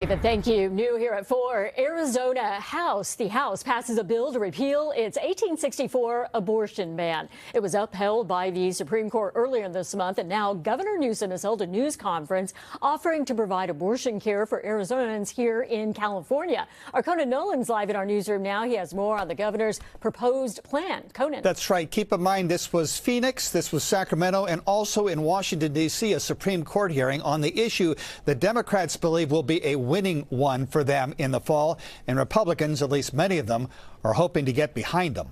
David, thank you. New here at 4, the House passes a bill to repeal its 1864 abortion ban. It was upheld by the Supreme Court earlier this month, and now Governor Newsom has held a news conference offering to provide abortion care for Arizonans here in California. Our Conan Nolan's live in our newsroom now. He has more on the governor's proposed plan. Conan. That's right. Keep in mind, this was Phoenix, this was Sacramento, and also in Washington, D.C., a Supreme Court hearing on the issue the Democrats believe will be a winning one for them in the fall, and Republicans, at least many of them, are hoping to get behind them.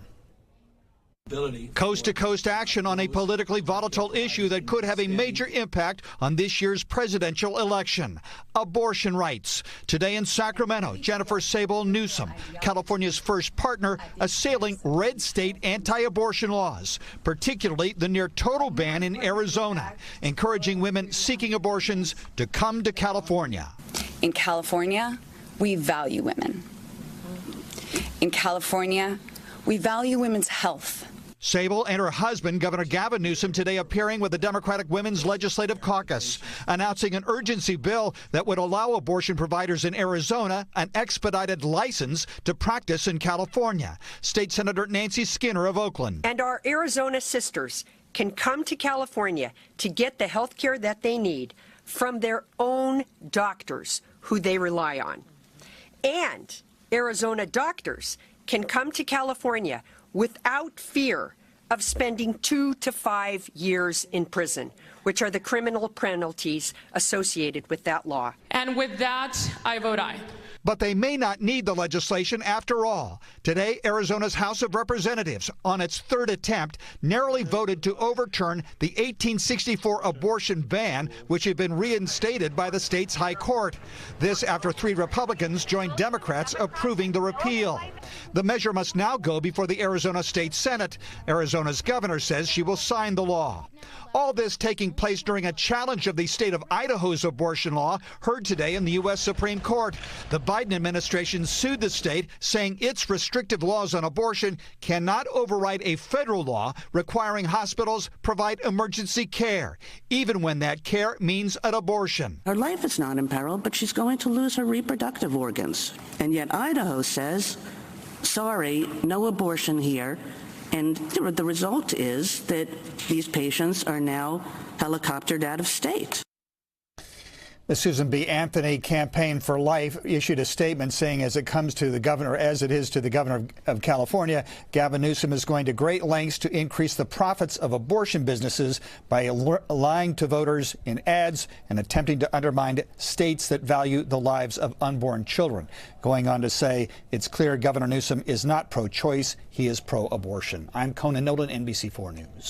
Coast-to-coast action on a politically volatile issue that could have a major impact on this year's presidential election. Abortion rights. Today in Sacramento, Jennifer Newsom, California's first partner, assailing red state anti-abortion laws, particularly the near-total ban in Arizona, encouraging women seeking abortions to come to California. In California, we value women. In California, we value women's health. Sable and her husband, Governor Gavin Newsom, today appearing with the Democratic Women's Legislative Caucus, announcing an urgency bill that would allow abortion providers in Arizona an expedited license to practice in California. State Senator Nancy Skinner of Oakland. And our Arizona sisters can come to California to get the health care that they need from their own doctors who they rely on. And Arizona doctors can come to California without fear of spending 2 to 5 years in prison, which are the criminal penalties associated with that law. And with that, I vote aye. But they may not need the legislation after all. Today, Arizona's House of Representatives, on its third attempt, narrowly voted to overturn the 1864 abortion ban, which had been reinstated by the state's high court. This after 3 Republicans joined Democrats approving the repeal. The measure must now go before the Arizona State Senate. Arizona's governor says she will sign the law. All this taking place during a challenge of the state of Idaho's abortion law heard today in the U.S. Supreme Court. The Biden administration sued the state, saying its restrictive laws on abortion cannot override a federal law requiring hospitals provide emergency care, even when that care means an abortion. Her life is not in peril, but she's going to lose her reproductive organs. And yet Idaho says, sorry, no abortion here. And the result is that these patients are now helicoptered out of state. The Susan B. Anthony Campaign for Life issued a statement saying as it is to the governor of California, Gavin Newsom is going to great lengths to increase the profits of abortion businesses by lying to voters in ads and attempting to undermine states that value the lives of unborn children. Going on to say it's clear Governor Newsom is not pro-choice, he is pro-abortion. I'm Conan Nola, NBC4 News.